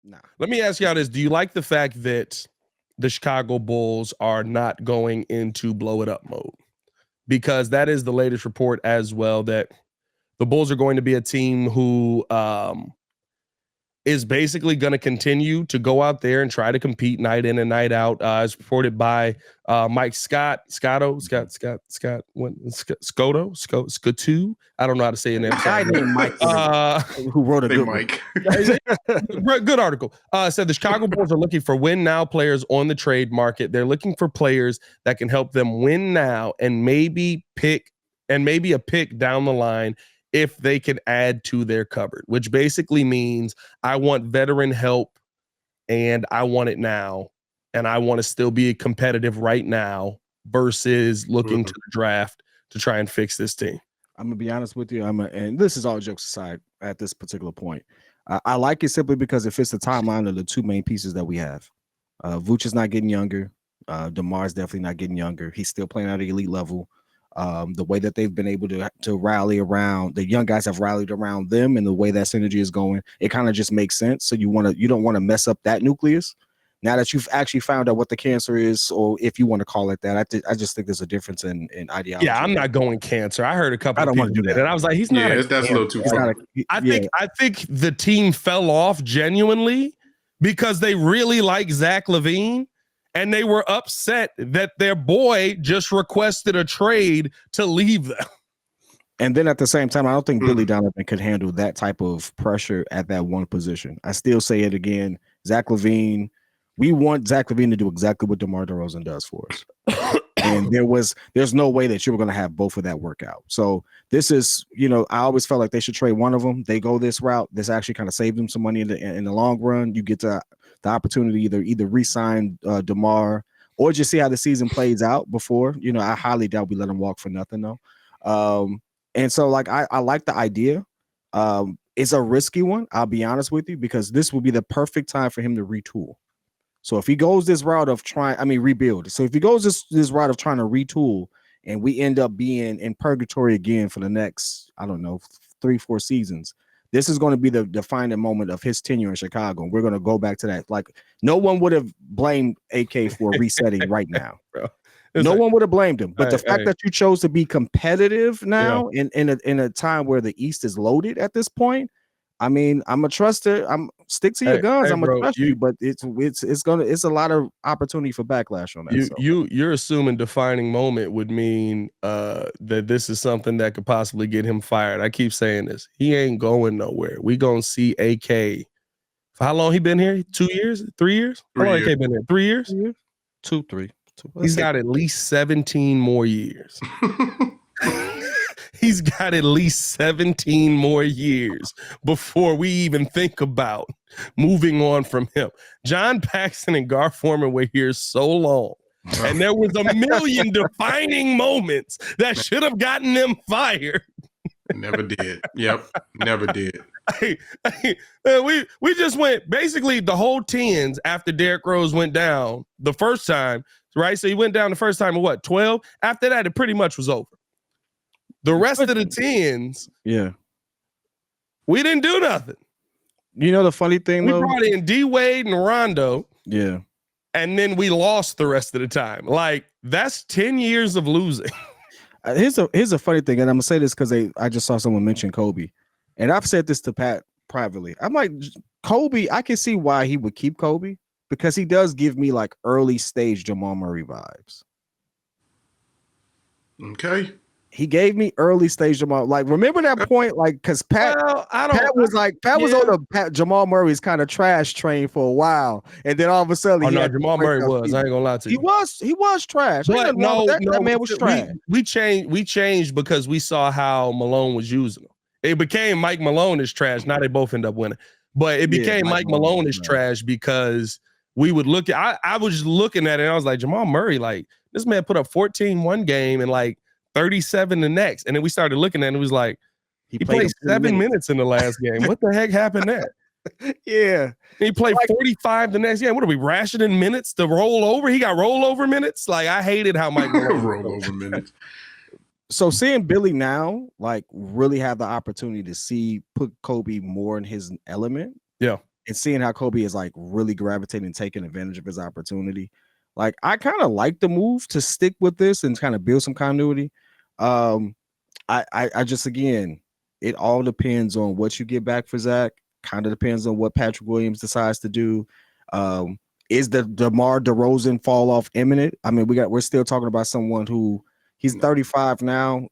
Nah. Let me ask y'all this. Do you like the fact that the Chicago Bulls are not going into blow it up mode? Because that is the latest report as well, that the Bulls are going to be a team who is basically going to continue to go out there and try to compete night in and night out, as reported by Mike Scotto. I don't know how to say it. A guy named Mike who wrote a good Mike. Good article. Said the Chicago Bulls are looking for win now players on the trade market. They're looking for players that can help them win now and maybe a pick down the line if they can add to their cupboard, which basically means I want veteran help and I want it now. And I want to still be competitive right now versus looking to the draft to try and fix this team. I'm going to be honest with you. And this is all jokes aside at this particular point. I like it simply because it fits the timeline of the two main pieces that we have. Vooch is not getting younger. DeMar is definitely not getting younger. He's still playing at the elite level. The way that they've been able to rally around, the young guys have rallied around them, and the way that synergy is going, it kind of just makes sense. So you don't want to mess up that nucleus. Now that you've actually found out what the cancer is, or if you want to call it that, I just think there's a difference in ideology. Yeah, I'm not going cancer. I heard a couple. I don't of people want to do that, and I was like, he's not. Yeah, that's a little too far. I think the team fell off genuinely because they really like Zach Lavine. And they were upset that their boy just requested a trade to leave them. And then at the same time, I don't think Billy Donovan could handle that type of pressure at that one position. I still say it again. Zach Lavine, we want Zach Lavine to do exactly what DeMar DeRozan does for us. And there's no way that you were going to have both of that work out. So this is, I always felt like they should trade one of them. They go this route. This actually kind of saved them some money in the long run. You get to the opportunity either re-sign DeMar or just see how the season plays out before. I highly doubt we let him walk for nothing though. And so like I like the idea. It's a risky one, I'll be honest with you, because this will be the perfect time for him to retool. So if he goes this route of rebuild. So if he goes this route of trying to retool and we end up being in purgatory again for the next, 3-4 seasons, this is going to be the defining moment of his tenure in Chicago. And we're going to go back to that. Like, no one would have blamed AK for resetting right now. Bro. No one would have blamed him. But the fact that you chose to be competitive now in a time where the East is loaded at this point, I'm a trusted. Stick to your guns. I'm gonna trust you, but it's a lot of opportunity for backlash on that. You're assuming defining moment would mean that this is something that could possibly get him fired. I keep saying this. He ain't going nowhere. We gonna see AK. For how long he been here? 2 years? 3 years? How long AK been here? 3 years? 2, 3. He's got at least 17 more years. He's got at least 17 more years before we even think about moving on from him. John Paxson and Gar Forman were here so long, and there was a million defining moments that should have gotten them fired. Never did. Yep, never did. We just went basically the whole 10s after Derrick Rose went down the first time, right? So he went down the first time at what, 12? After that, it pretty much was over. The rest of the 10s, we didn't do nothing. The funny thing, we brought in D Wade and Rondo. Yeah. And then we lost the rest of the time. Like, that's 10 years of losing. Here's a funny thing, and I'm gonna say this because I just saw someone mention Kobe, and I've said this to Pat privately. I'm like, Kobe, I can see why he would keep Kobe because he does give me like early stage Jamal Murray vibes. Okay. He gave me early stage Jamal. Like, remember that point? Like, because Pat was on the Jamal Murray's kind of trash train for a while, and then all of a sudden, Jamal Murray was. I ain't gonna lie to you. He was trash. But that man was trash. We changed because we saw how Malone was using him. It became Mike Malone is trash. Now they both end up winning, but it became Mike Malone is trash because we would look at. I was just looking at it, and I was like, Jamal Murray, like this man put up 14 one game and like 37 the next, and then we started looking at it and it was like he played 7 minutes in the last game. What the heck happened there? Yeah, he played 45 the next game. What are we rationing minutes to roll over? He got rollover minutes. Like, I hated how Mike rollover minutes. So seeing Billy now, like, really have the opportunity to put Kobe more in his element. Yeah, and seeing how Coby is like really gravitating and taking advantage of his opportunity. Like I kind of like the move to stick with this and kind of build some continuity. I just again, it all depends on what you get back for Zach. Kind of depends on what Patrick Williams decides to do. Is the DeMar DeRozan fall off imminent? I mean, we're still talking about someone who he's 35 now.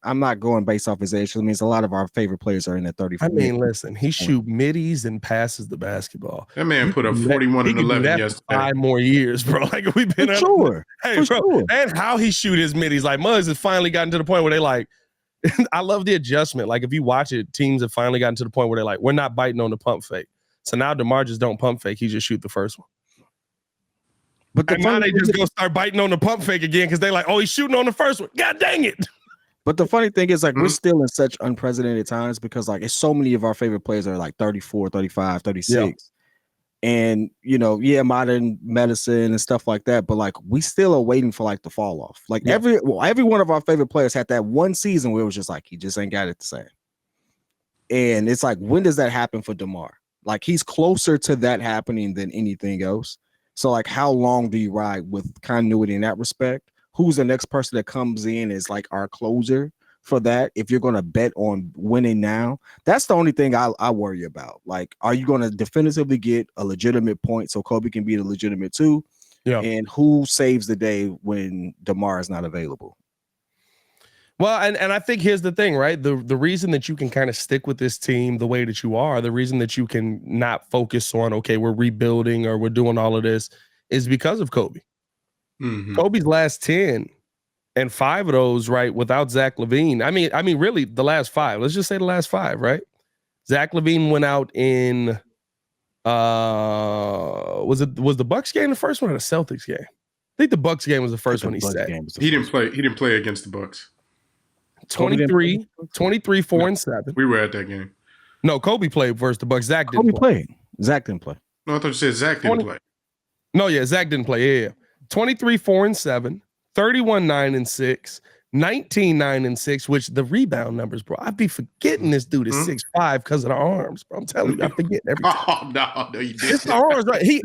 I'm not going based off his age. I mean, it's a lot of our favorite players are in that 35. I mean, listen, he shoot middies and passes the basketball. That man put up 41 and 11 yesterday. 5 more years, bro. Like we've been sure. Hey, bro, sure. And how he shoot his middies. Like Muggs has finally gotten to the point where they like. I love the adjustment. Like if you watch it, teams have finally gotten to the point where they're like, we're not biting on the pump fake. So now DeMar just don't pump fake. He just shoot the first one. But now they just go start biting on the pump fake again because they're like, oh, he's shooting on the first one. God dang it. But the funny thing is, like, we're still in such unprecedented times because, like, it's so many of our favorite players are like 34, 35, 36. Yeah. And, you know, modern medicine and stuff like that. But, like, we still are waiting for, like, the fall off. Like, every one of our favorite players had that one season where it was just like, he just ain't got it the same. And it's like, when does that happen for DeMar? Like, he's closer to that happening than anything else. So, like, how long do you ride with continuity in that respect? Who's the next person that comes in as, like, our closer for that? If you're going to bet on winning now, that's the only thing I worry about. Like, are you going to definitively get a legitimate point so Coby can be the legitimate 2? Yeah. And who saves the day when DeMar is not available? Well, and I think here's the thing, right? The reason that you can kind of stick with this team the way that you are, the reason that you can not focus on, okay, we're rebuilding or we're doing all of this is because of Coby. Mm-hmm. Coby's last 10 and 5 of those, right, without Zach Lavine. I mean, really the last 5. Let's just say the last 5, right? Zach Lavine went out in was the Bucks game the first one or the Celtics game? I think the Bucks game was the first one he said. He didn't play against the Bucks. 23, 4 and 7. We were at that game. No, Coby played versus the Bucks. Zach didn't play. Zach didn't play. No, I thought you said Zach didn't play. No, yeah, Zach didn't play. Yeah. 23, 4 and 7, 31, 9 and 6, 19, 9 and 6, which the rebound numbers, bro. I'd be forgetting this dude is 6'5" because of the arms, bro. I'm telling you, I forget everything. Oh, no, you didn't. It's the arms, right? He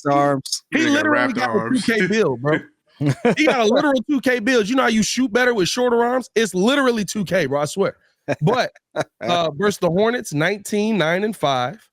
arms. He literally got a 2K build, bro. He got a literal 2K build. You know how you shoot better with shorter arms? It's literally 2K, bro. I swear. But versus the Hornets, 19, 9 and 5.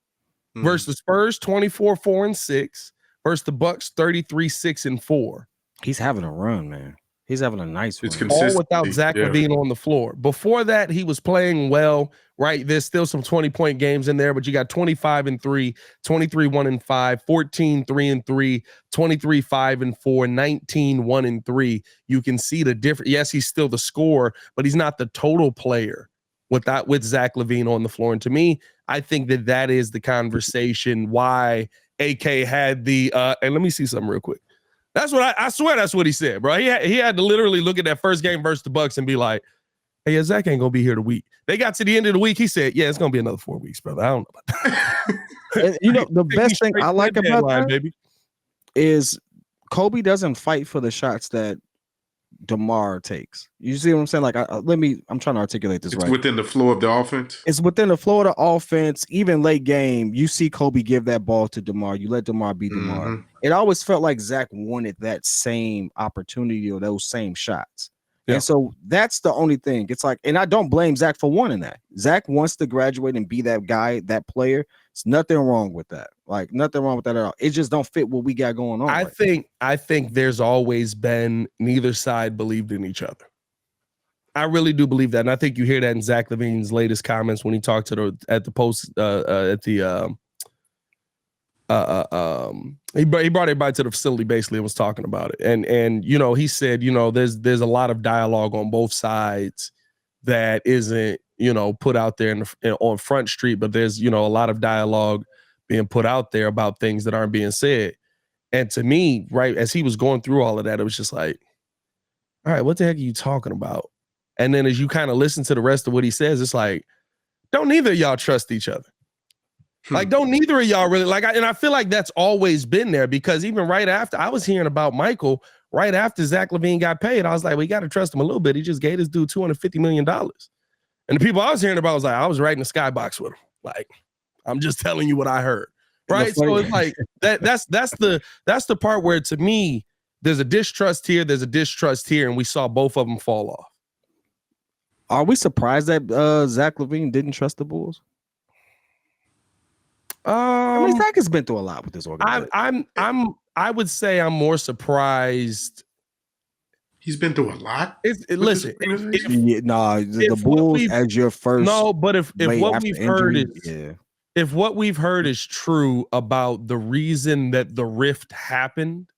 Versus the Spurs, 24, 4 and 6. Versus the Bucks, 33, 6 and 4. He's having a run, man. He's having a nice run. All without Zach Lavine on the floor. Before that, he was playing well, right? There's still some 20-point games in there, but you got 25 and 3, 23, 1 and 5, 14, 3 and 3, 23, 5 and 4, 19, 1 and 3. You can see the difference. Yes, he's still the scorer, but he's not the total player with Zach Lavine on the floor. And to me, I think that is the conversation why AK had the and let me see something real quick. That's what I swear that's what he said, bro. He had to literally look at that first game versus the Bucks and be like, hey, Zach ain't gonna be here the week. They got to the end of the week. He said, yeah, it's gonna be another 4 weeks, brother. I don't know about that. And, you know, the best thing I like about that baby, is Coby doesn't fight for the shots that DeMar takes. You see what I'm saying? Like, I'm trying to articulate this right. It's within the flow of the offense. It's within the flow of the offense. Even late game, you see Coby give that ball to DeMar. You let DeMar be DeMar. Mm-hmm. It always felt like Zach wanted that same opportunity or those same shots. Yeah. And so that's the only thing. It's like, and I don't blame Zach for wanting that. Zach wants to graduate and be that guy, that player. There's nothing wrong with that. Like, nothing wrong with that at all. It just don't fit what we got going on. I think there's always been neither side believed in each other. I really do believe that. And I think you hear that in Zach Lavine's latest comments when he talked to he brought everybody to the facility basically and was talking about it. And you know, he said, you know, there's a lot of dialogue on both sides that isn't, you know, put out there on Front Street, but there's, you know, a lot of dialogue being put out there about things that aren't being said. And to me, right, as he was going through all of that, it was just like, all right, what the heck are you talking about? And then as you kind of listen to the rest of what he says, it's like, don't neither of y'all trust each other. Like, don't neither of y'all really like, and I feel like that's always been there because even right after I was hearing about Michael, right after Zach Lavine got paid, I was like, we got to trust him a little bit. He just gave this dude $250 million. And the people I was hearing about was like, I was right in the skybox with him. Like, I'm just telling you what I heard. right? So it's like that's the part where, to me, there's a distrust here, there's a distrust here, and we saw both of them fall off. Are we surprised that Zach Lavine didn't trust the Bulls? I mean, Zach has been through a lot with this organization. I would say I'm more surprised. He's been through a lot. Listen, the Bulls as your first. No, but if what we've heard is if what we've heard is true about the reason that the rift happened,